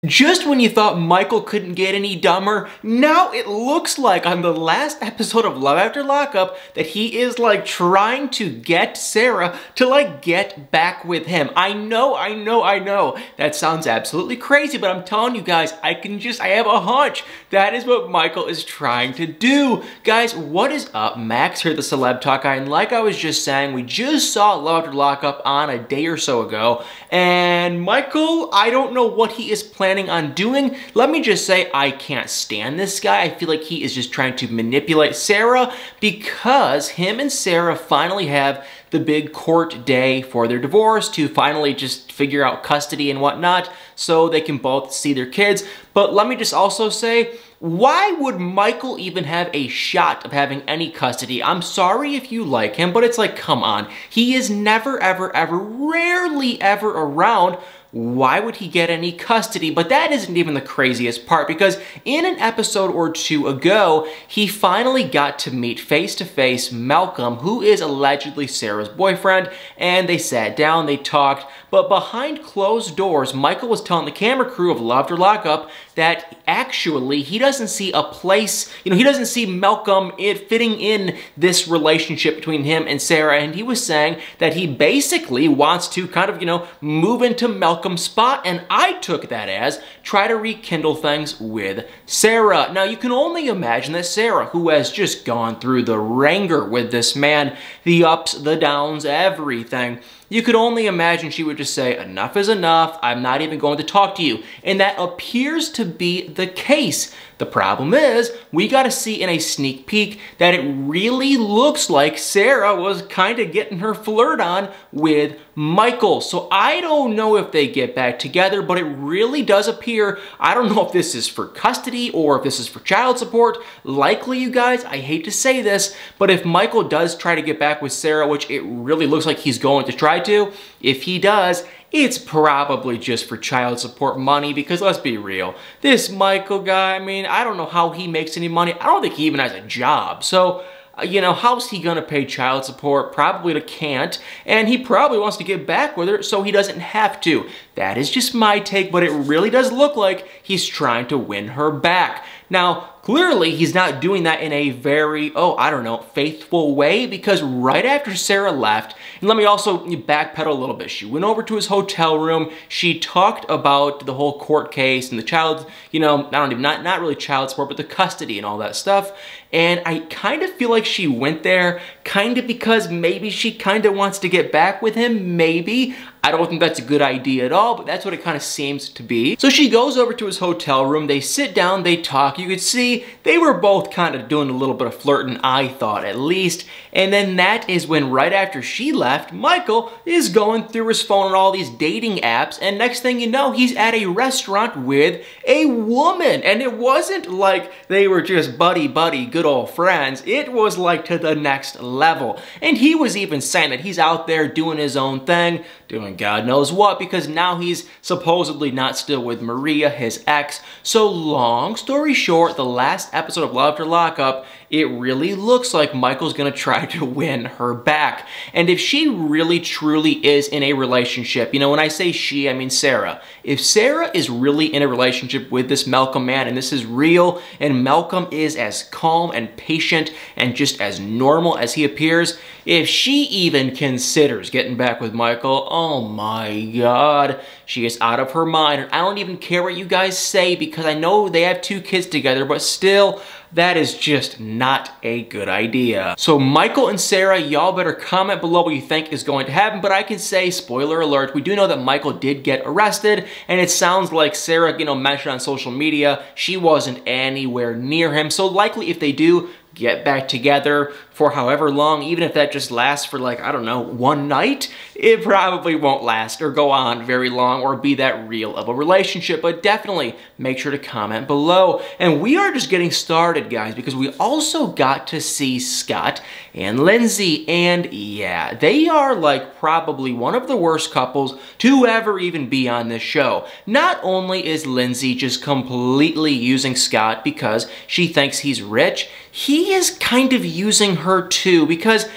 Just when you thought Michael couldn't get any dumber, now it looks like on the last episode of Love After Lockup that he is like trying to get Sarah to like get back with him. I know. That sounds absolutely crazy, but I'm telling you guys, I have a hunch. That is what Michael is trying to do. Guys, what is up? Max here, the Celeb Talk Guy, and like I was just saying, we just saw Love After Lockup on a day or so ago, and Michael, I don't know what he is planning on doing. Let me just say, I can't stand this guy. I feel like he is just trying to manipulate Sarah because him and Sarah finally have the big court day for their divorce to finally just figure out custody and whatnot so they can both see their kids. But let me just also say, why would Michael even have a shot of having any custody? I'm sorry if you like him, but it's like, come on. He is never, ever, rarely ever around. Why would he get any custody? But that isn't even the craziest part, because in an episode or two ago, he finally got to meet face-to-face Malcolm, who is allegedly Sarah's boyfriend, and they sat down, they talked, but behind closed doors, Michael was telling the camera crew of Love After Lockup that actually he doesn't see a place, he doesn't see Malcolm fitting in this relationship between him and Sarah, and he was saying that he basically wants to kind of, move into Malcolm's spot, and I took that as try to rekindle things with Sarah. Now, you can only imagine that Sarah, who has just gone through the wringer with this man, the ups, the downs, everything, you could only imagine she would just say, enough is enough, I'm not even going to talk to you. And that appears to be the case. The problem is, we got to see in a sneak peek that it really looks like Sarah was kind of getting her flirt on with Michael. So I don't know if they get back together, but it really does appear, I don't know if this is for custody or if this is for child support. Likely, you guys, I hate to say this, but if Michael does try to get back with Sarah, which it really looks like he's going to try to, if he does, it's probably just for child support money, because let's be real, this Michael guy, I mean, I don't know how he makes any money. I don't think he even has a job. So, how's he gonna pay child support? Probably can't, and he probably wants to get back with her so he doesn't have to. That is just my take, but it really does look like he's trying to win her back. Now, clearly, he's not doing that in a very, faithful way, because right after Sarah left, and let me also backpedal a little bit, she went over to his hotel room, she talked about the whole court case and the child, not really child support, but the custody and all that stuff, and I kind of feel like she went there kind of because maybe she kind of wants to get back with him, maybe. I don't think that's a good idea at all, but that's what it kind of seems to be. So she goes over to his hotel room, they sit down, they talk. You could see they were both kind of doing a little bit of flirting, I thought at least. And then that is when right after she left, Michael is going through his phone and all these dating apps, and next thing you know, he's at a restaurant with a woman. And it wasn't like they were just buddy-buddy, good old friends. It was like to the next level. And he was even saying that he's out there doing his own thing, doing God knows what, because now he's supposedly not still with Maria, his ex. So long story short, the last episode of Love After Lockup, it really looks like Michael's gonna try to win her back. And if she really truly is in a relationship, when I say she, I mean Sarah. If Sarah is really in a relationship with this Malcolm man, and this is real, and Malcolm is as calm and patient and just as normal as he appears, if she even considers getting back with Michael, oh my God, she is out of her mind. And I don't even care what you guys say, because I know they have 2 kids together, but still, that is just not a good idea. So Michael and Sarah, y'all better comment below what you think is going to happen, but I can say, spoiler alert, we do know that Michael did get arrested, and it sounds like Sarah, mentioned on social media, she wasn't anywhere near him, so likely if they do get back together for however long, even if that just lasts for like, I don't know, 1 night, it probably won't last or go on very long or be that real of a relationship, but definitely make sure to comment below. And we are just getting started, guys, because we also got to see Scott and Lindsay, and yeah, they are like probably one of the worst couples to ever even be on this show. Not only is Lindsay just completely using Scott because she thinks he's rich, he is kind of using her too, because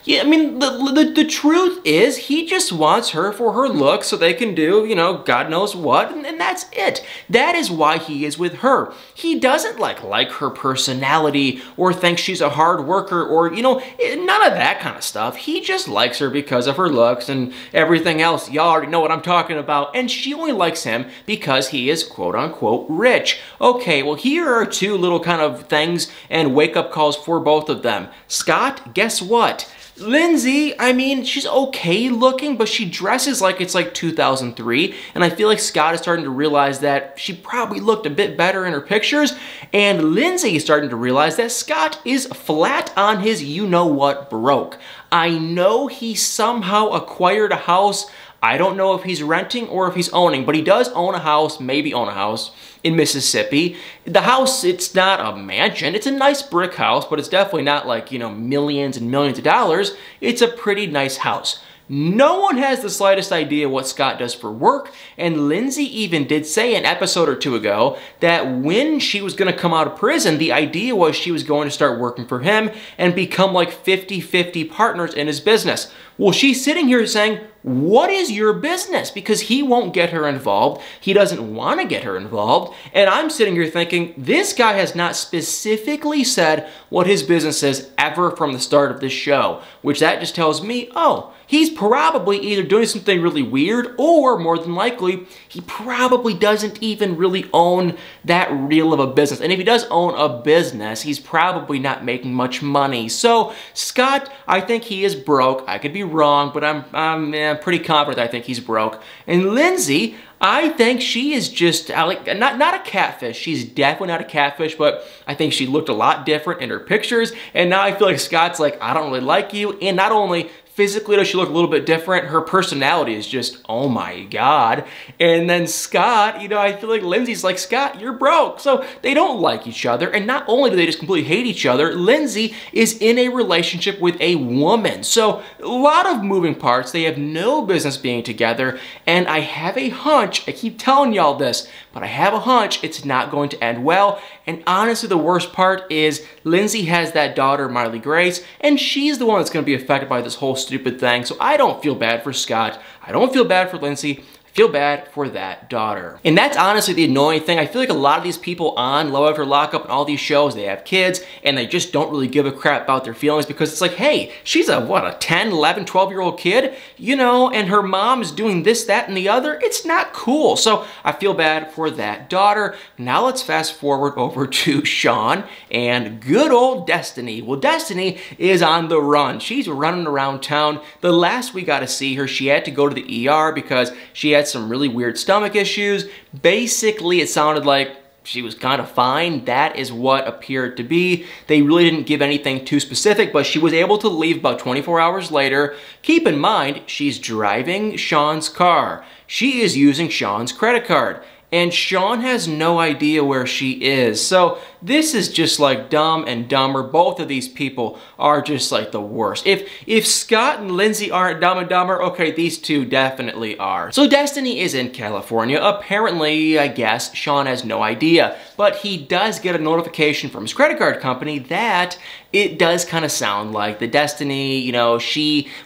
Yeah, I mean, the truth is, he just wants her for her looks so they can do, you know, God knows what, and that's it. That is why he is with her. He doesn't like her personality or thinks she's a hard worker or, you know, none of that kind of stuff. He just likes her because of her looks and everything else. Y'all already know what I'm talking about. And she only likes him because he is quote-unquote rich. Okay, well, here are two little kind of things and wake-up calls for both of them. Scott, guess what? Lindsay, I mean, she's okay looking, but she dresses like it's like 2003, and I feel like Scott is starting to realize that she probably looked a bit better in her pictures, and Lindsay is starting to realize that Scott is flat on his you-know-what broke. I know he somehow acquired a house. I don't know if he's renting or if he's owning, but he does own a house, maybe own a house, in Mississippi. The house, it's not a mansion. It's a nice brick house, but it's definitely not like, you know, millions and millions of dollars. It's a pretty nice house. No one has the slightest idea what Scott does for work, and Lindsay even did say an episode or two ago that when she was going to come out of prison, the idea was she was going to start working for him and become like 50-50 partners in his business. Well, she's sitting here saying, what is your business? Because he won't get her involved. He doesn't want to get her involved. And I'm sitting here thinking, this guy has not specifically said what his business is ever from the start of this show, which that just tells me, oh, he's probably either doing something really weird or more than likely, he probably doesn't even really own that real of a business. And if he does own a business, he's probably not making much money. So Scott, I think he is broke. I could be wrong, but I'm pretty confident I think he's broke. And Lindsay, I think she is just like not a catfish. She's definitely not a catfish, but I think she looked a lot different in her pictures. And now I feel like Scott's like, I don't really like you. And not only physically does she look a little bit different, her personality is just, oh my God. And then Scott, you know, I feel like Lindsay's like, Scott, you're broke. So they don't like each other. And not only do they just completely hate each other, Lindsay is in a relationship with a woman. So a lot of moving parts. They have no business being together. And I have a hunch, I keep telling y'all this, but I have a hunch it's not going to end well. And honestly, the worst part is Lindsay has that daughter, Miley Grace, and she's the one that's going to be affected by this whole stupid thing. So I don't feel bad for Scott. I don't feel bad for Lindsay. I feel bad for that daughter. And that's honestly the annoying thing. I feel like a lot of these people on Love After Lockup and all these shows, they have kids and they just don't really give a crap about their feelings because it's like, hey, she's a 10, 11, 12-year-old kid, you know, and her mom is doing this, that, and the other. It's not cool. So I feel bad for that daughter. Now let's fast forward over to Sean and good old Destiny. Well, Destiny is on the run. She's running around town. The last we got to see her, she had to go to the ER because she had some really weird stomach issues. Basically, it sounded like she was kind of fine. That is what appeared to be. They really didn't give anything too specific, but she was able to leave about 24 hours later. Keep in mind, she's driving Sean's car. She is using Sean's credit card. And Sean has no idea where she is. So this is just like Dumb and Dumber. Both of these people are just like the worst. If Scott and Lindsay aren't Dumb and Dumber, okay, these two definitely are. So Destiny is in California. Apparently, I guess, Sean has no idea. But he does get a notification from his credit card company that it does kind of sound like the Destiny, you know,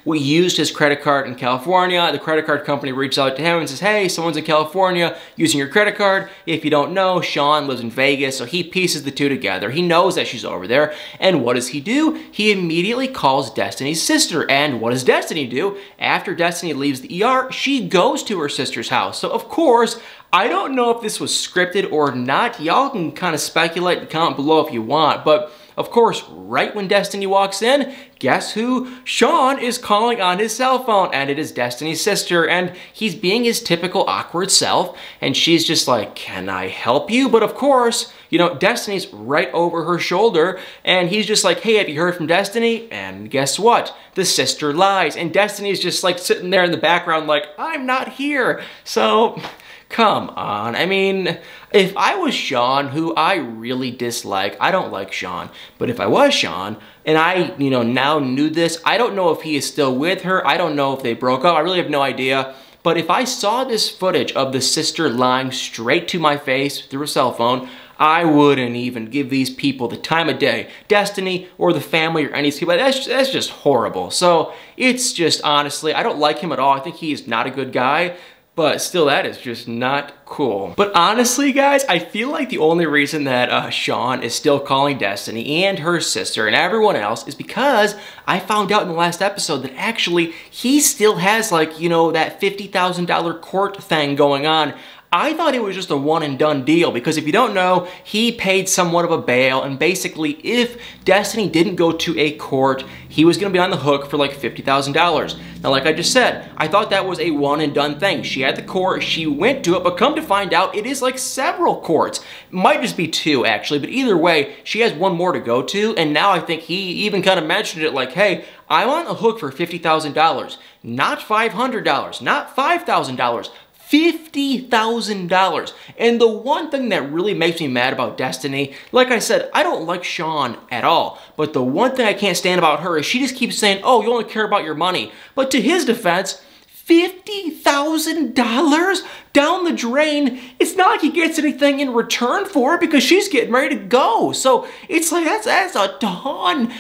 we used his credit card in California. The credit card company reaches out to him and says, hey, someone's in California using your credit card. If you don't know, Sean lives in Vegas, so he pieces the two together. He knows that she's over there. And what does he do? He immediately calls Destiny's sister. And what does Destiny do? After Destiny leaves the ER, she goes to her sister's house. So of course, I don't know if this was scripted or not. Y'all can kind of speculate and comment below if you want, but of course, right when Destiny walks in, guess who? Sean is calling on his cell phone, and it is Destiny's sister, and he's being his typical awkward self, and she's just like, can I help you? But of course, you know, Destiny's right over her shoulder, and he's just like, hey, have you heard from Destiny? And guess what? The sister lies, and Destiny's just like sitting there in the background like, I'm not here. So come on. I mean, if I was Sean, who I really dislike, I don't like Sean, but if I was Sean, and I, you know, now knew this, I don't know if he is still with her. I don't know if they broke up. I really have no idea. But if I saw this footage of the sister lying straight to my face through a cell phone, I wouldn't even give these people the time of day. Destiny or the family or any of these people, that's just horrible. So it's just, honestly, I don't like him at all. I think he is not a good guy. But still, that is just not cool. But honestly, guys, I feel like the only reason that Sean is still calling Destiny and her sister and everyone else is because I found out in the last episode that actually he still has, like, you know, that $50,000 court thing going on. I thought it was just a one and done deal because if you don't know, he paid somewhat of a bail, and basically if Destiny didn't go to a court, he was gonna be on the hook for like $50,000. Now, like I just said, I thought that was a one and done thing. She had the court, she went to it, but come to find out, it is like several courts. Might just be two actually, but either way, she has one more to go to, and now I think he even kind of mentioned it like, hey, I'm on the hook for $50,000, not $500, not $5,000, $50,000. And the one thing that really makes me mad about Destiny, like I said, I don't like Sean at all, but the one thing I can't stand about her is she just keeps saying, oh, you only care about your money. But to his defense, $50,000 down the drain. It's not like he gets anything in return for it because she's getting ready to go. So it's like, that's a ton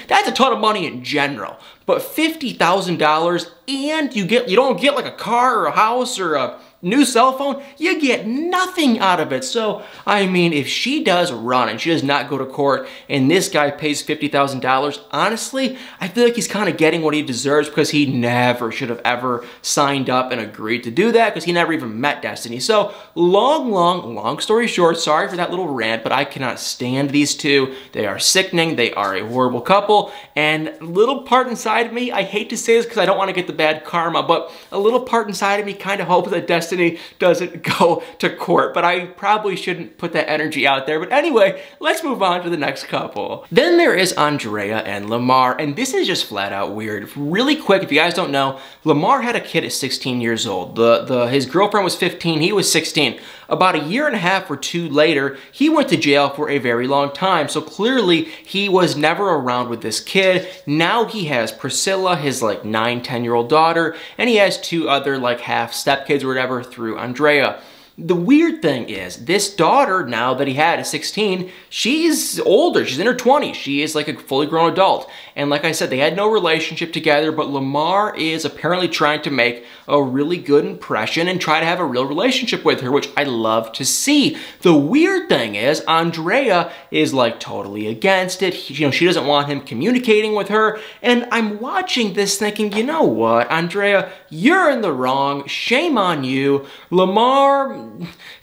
of money in general. But $50,000 and you don't get like a car or a house or a new cell phone, you get nothing out of it. So, I mean, if she does run and she does not go to court and this guy pays $50,000, honestly, I feel like he's kind of getting what he deserves because he never should have ever signed up and agreed to do that because he never even met Destiny. So, long story short, sorry for that little rant, but I cannot stand these two. They are sickening, they are a horrible couple, and a little part inside of me, I hate to say this because I don't want to get the bad karma, but a little part inside of me kind of hopes that Destiny doesn't go to court, but I probably shouldn't put that energy out there. But anyway, let's move on to the next couple. Then there is Andrea and Lamar, and this is just flat out weird. Really quick, if you guys don't know, Lamar had a kid at 16 years old. His girlfriend was 15, he was 16. About a year and a half or two later, he went to jail for a very long time. So clearly, he was never around with this kid. Now he has Priscilla, his like 9-10-year-old daughter, and he has two other like half stepkids or whatever through Andrea. The weird thing is, this daughter, now that he had at 16, she's older, she's in her 20s, she is like a fully grown adult. And like I said, they had no relationship together, but Lamar is apparently trying to make a really good impression and try to have a real relationship with her, which I love to see. The weird thing is, Andrea is like totally against it. She doesn't want him communicating with her, and I'm watching this thinking, you know what, Andrea, you're in the wrong, shame on you. Lamar,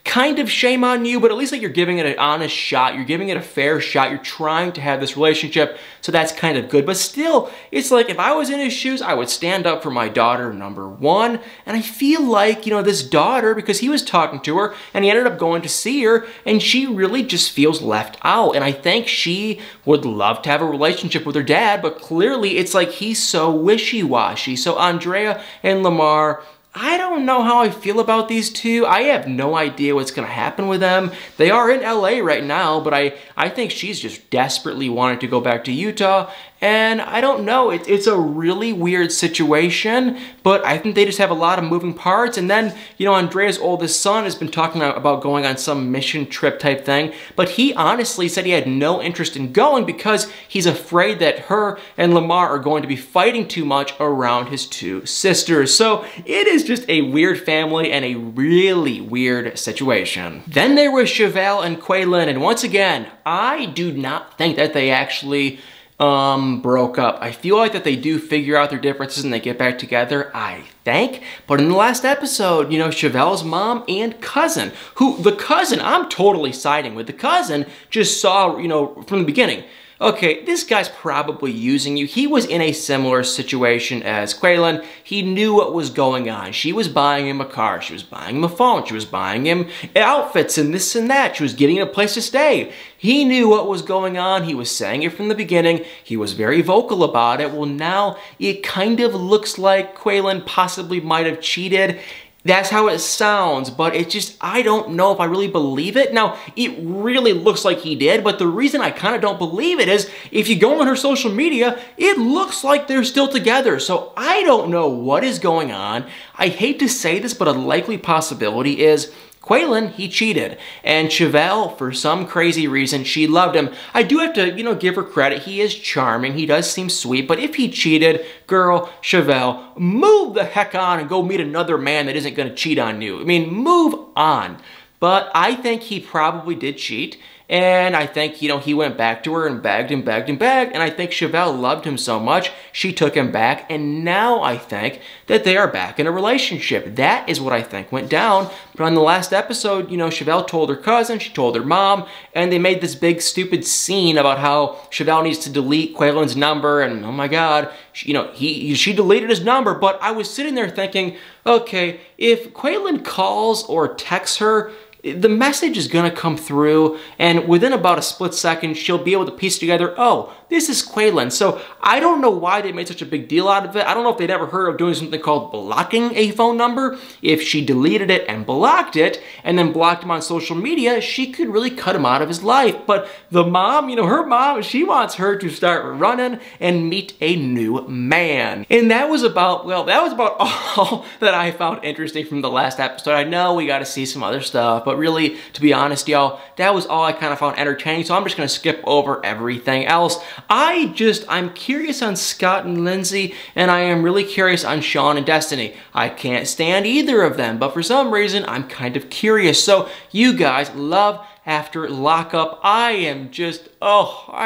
kind of shame on you, but at least like you're giving it an honest shot, you're giving it a fair shot, you're trying to have this relationship, so that's kind of good. But still, it's like if I was in his shoes, I would stand up for my daughter, number one, and I feel like, this daughter, because he was talking to her, and he ended up going to see her, and she really just feels left out, and I think she would love to have a relationship with her dad, but clearly it's like he's so wishy-washy. So Andrea and Lamar, I don't know how I feel about these two. I have no idea what's going to happen with them. They are in LA right now, but I think she's just desperately wanting to go back to Utah. And I don't know, it's a really weird situation, but I think they just have a lot of moving parts. And then, Andrea's oldest son has been talking about going on some mission trip type thing, but he honestly said he had no interest in going because he's afraid that her and Lamar are going to be fighting too much around his two sisters. So it is just a weird family and a really weird situation. Then there was Chevelle and Quaylin, and once again, I do not think that they actually broke up. I feel like that they do figure out their differences and they get back together, I think. But in the last episode, Chevelle's mom and cousin, the cousin, I'm totally siding with. The cousin just saw, from the beginning, okay, this guy's probably using you. He was in a similar situation as Quaylin. He knew what was going on. She was buying him a car. She was buying him a phone. She was buying him outfits and this and that. She was getting him a place to stay. He knew what was going on. He was saying it from the beginning. He was very vocal about it. Well, now it kind of looks like Quaylin possibly might have cheated. That's how it sounds, but it just, I don't know if I really believe it. Now, it really looks like he did, but the reason I kind of don't believe it is if you go on her social media, it looks like they're still together. So I don't know what is going on. I hate to say this, but a likely possibility is Quaylen, he cheated. And Chevelle, for some crazy reason, she loved him. I do have to, give her credit. He is charming. He does seem sweet. But if he cheated, girl, Chevelle, move the heck on and go meet another man that isn't going to cheat on you. I mean, move on. But I think he probably did cheat. And I think, he went back to her and begged and begged and begged. And I think Chevelle loved him so much, she took him back. And now I think that they are back in a relationship. That is what I think went down. But on the last episode, Chevelle told her cousin, she told her mom, and they made this big stupid scene about how Chevelle needs to delete Quaylen's number. And oh my God, she deleted his number. But I was sitting there thinking, okay, if Quaylen calls or texts her, the message is going to come through, and within about a split second, she'll be able to piece together, oh, this is Quaylen. So I don't know why they made such a big deal out of it. I don't know if they'd ever heard of doing something called blocking a phone number. If she deleted it and blocked it, and then blocked him on social media, she could really cut him out of his life. But the mom, her mom, she wants her to start running and meet a new man. And that was about all that I found interesting from the last episode. I know we got to see some other stuff, but really, to be honest, y'all, that was all I kind of found entertaining, so I'm just gonna skip over everything else. I'm curious on Scott and Lindsay, and I am really curious on Sean and Destiny. I can't stand either of them, but for some reason, I'm kind of curious. So, you guys, love after Lockup. I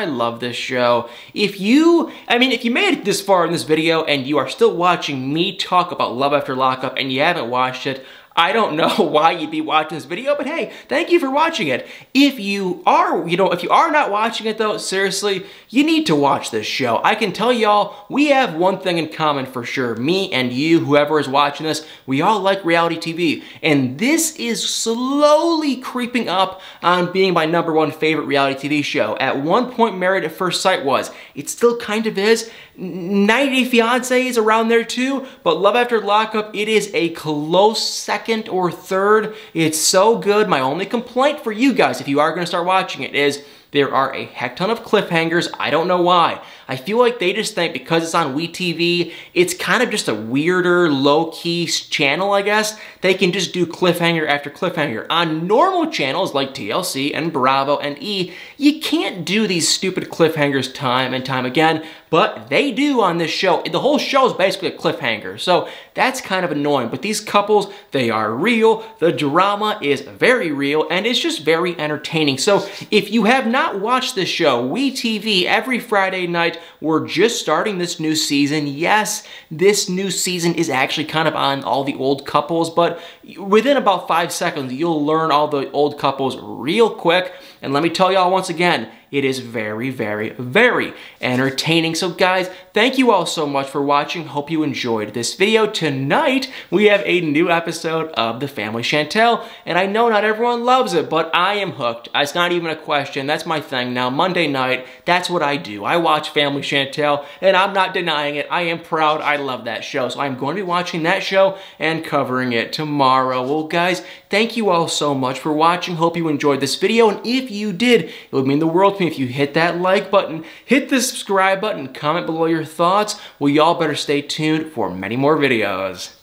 love this show. If you made it this far in this video and you are still watching me talk about Love After Lockup and you haven't watched it, I don't know why you'd be watching this video, but hey, thank you for watching it. If you are not watching it though, seriously, you need to watch this show. I can tell y'all, we have one thing in common for sure. Me and you, whoever is watching this, we all like reality TV. And this is slowly creeping up on being my #1 favorite reality TV show. At one point, Married at First Sight was. It still kind of is. 90 Day Fiancé is around there too, but Love After Lockup, it is a close second or third. It's so good. My only complaint for you guys, if you are going to start watching it, is there are a heck ton of cliffhangers. I don't know why. I feel like they just think because it's on WeTV, it's kind of just a weirder, low-key channel, I guess. They can just do cliffhanger after cliffhanger. On normal channels like TLC and Bravo and E, you can't do these stupid cliffhangers time and time again, but they do on this show. The whole show is basically a cliffhanger, so that's kind of annoying. But these couples, they are real, the drama is very real, and it's just very entertaining. So if you have not watched this show, WeTV, every Friday night, we're just starting this new season. Yes, this new season is actually kind of on all the old couples, but within about 5 seconds, you'll learn all the old couples real quick. And let me tell y'all once again, it is very, very, very entertaining. So guys, thank you all so much for watching. Hope you enjoyed this video. Tonight, we have a new episode of The Family Chantel, and I know not everyone loves it, but I am hooked. It's not even a question. That's my thing now. Monday night, that's what I do. I watch Family Chantel, and I'm not denying it. I am proud. I love that show. So I'm going to be watching that show and covering it tomorrow. Well, guys, thank you all so much for watching. Hope you enjoyed this video, and if you did, it would mean the world to me if you hit that like button, hit the subscribe button, comment below your thoughts. Well, y'all better stay tuned for many more videos.